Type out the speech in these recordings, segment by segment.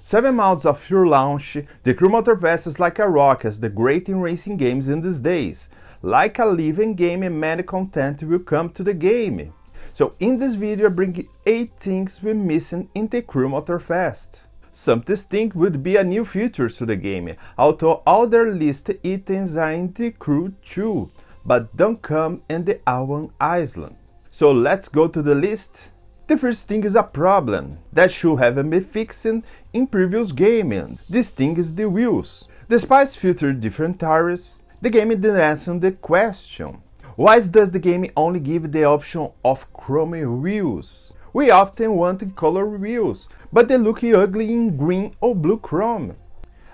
7 months of your launch, the Crew Motorfest is like a rock as the great in racing games in these days. Like a living game and many content will come to the game. So in this video I bring 8 things we're missing in the Crew Motorfest. Some distinct would be a new features to the game, although all their listed items are in the Crew 2, but don't come in the Alwan Island. So let's go to the list. The first thing is a problem that should have been fixed in previous gaming. This thing is the wheels. Despite featuring different tires, the game didn't answer the question. Why does the game only give the option of chrome wheels? We often want color wheels, but they look ugly in green or blue chrome.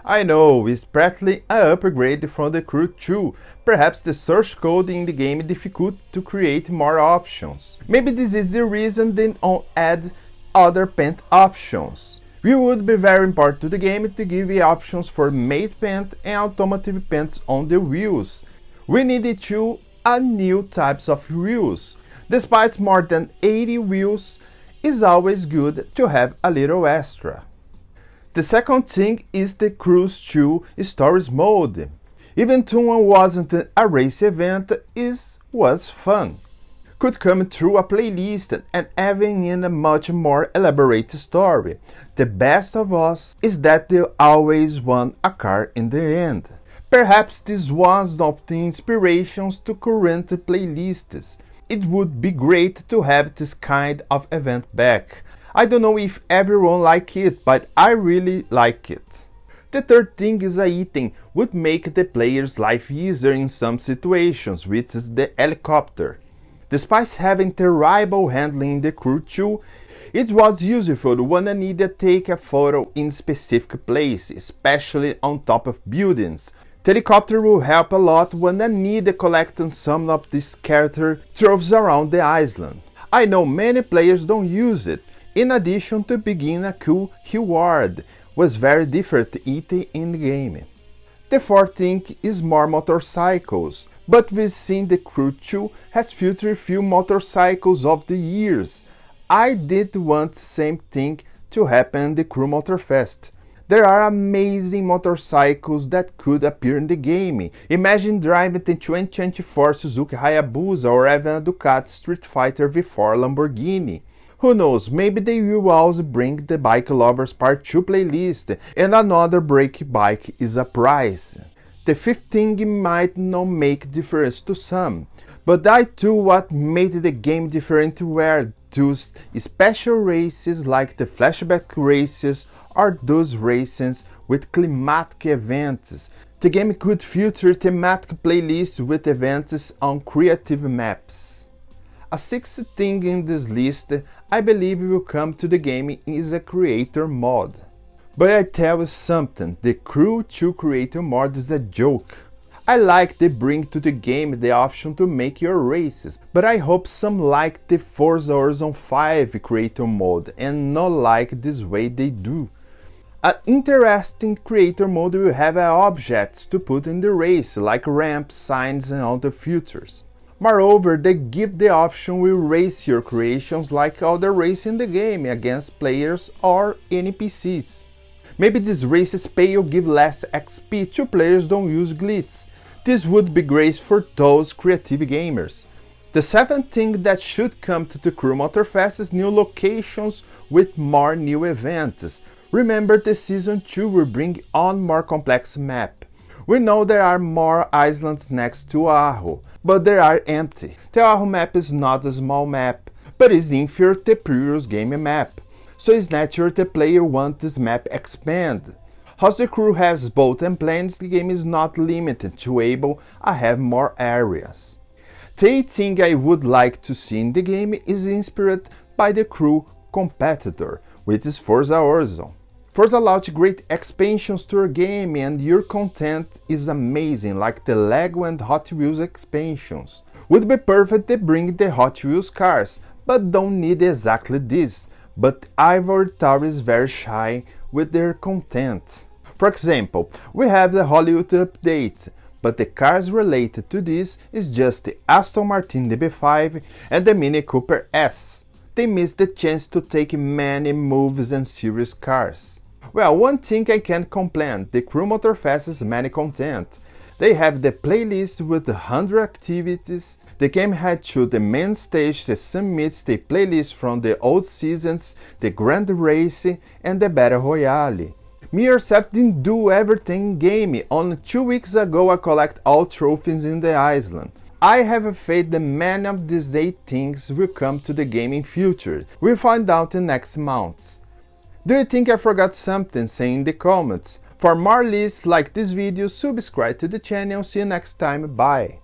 I know, it's practically an upgrade from the Crew 2. Perhaps the source code in the game is difficult to create more options. Maybe this is the reason they don't add other paint options. It would be very important to the game to give options for matte paint and automotive paints on the wheels. We needed new types of wheels. Despite more than 80 wheels, it's always good to have a little extra. The second thing is the Crew 2 Stories mode. Even though one wasn't a race event, it was fun. Could come through a playlist and even in a much more elaborate story. The best of us is that they always won a car in the end. Perhaps this was one of the inspirations to current playlists. It would be great to have this kind of event back. I don't know if everyone like it, but I really like it. The third thing is a item would make the player's life easier in some situations, which is the helicopter. Despite having terrible handling in the Crew 2, it was useful when I needed to take a photo in specific place, especially on top of buildings. The helicopter will help a lot when I need to collect some of the scattered trophies around the island. I know many players don't use it. In addition to being a cool reward, was very different item in the game. The fourth thing is more motorcycles, but we've seen the Crew 2 has featured few motorcycles of the years. I did want the same thing to happen in the Crew Motorfest. There are amazing motorcycles that could appear in the game. Imagine driving the 2024 Suzuki Hayabusa or even a Ducati Street Fighter V4 Lamborghini. Who knows, maybe they will also bring the Bike Lovers Part 2 playlist and another break bike is a prize. The fifth thing might not make difference to some, but I too what made the game different were those special races like the flashback races or those races with climatic events. The game could feature thematic playlists with events on creative maps. A sixth thing in this list I believe will come to the game is a creator mod. But I tell you something, the Crew 2 creator mod is a joke. I like they bring to the game the option to make your races, but I hope some like the Forza Horizon 5 creator mode and not like this way they do. An interesting creator mode will have objects to put in the race like ramps, signs and other features. Moreover, they give the option to race your creations like other races in the game against players or NPCs. Maybe these races pay or give less XP to players don't use glitz. This would be great for those creative gamers. The seventh thing that should come to the Crew Motorfest is new locations with more new events. Remember the Season 2 will bring on more complex map. We know there are more islands next to Aho, but they are empty. The Aho map is not a small map, but is inferior to the previous game map. So it's natural the player wants this map expand. As the crew has boats and planes, the game is not limited to able to have more areas. The eighth thing I would like to see in the game is inspired by the Crew competitor, which is Forza Horizon. Forza launched great expansions to your game and your content is amazing, like the Lego and Hot Wheels expansions. Would be perfect to bring the Hot Wheels cars, but don't need exactly this. But Ivory Tower is very shy with their content. For example, we have the Hollywood update, but the cars related to this is just the Aston Martin DB5 and the Mini Cooper S. They missed the chance to take many movies and series cars. Well, one thing I can't complain, the Crew Motorfest's many content. They have the playlist with 100 activities. The game had to the main stage that submits the playlist from the old seasons, the Grand Race, and the Battle Royale. Me yourself didn't do everything in game. Only 2 weeks ago I collect all trophies in the island. I have a faith that many of these 8 things will come to the game in future. We'll find out in next months. Do you think I forgot something? Say in the comments. For more lists like this video, subscribe to the channel. See you next time. Bye.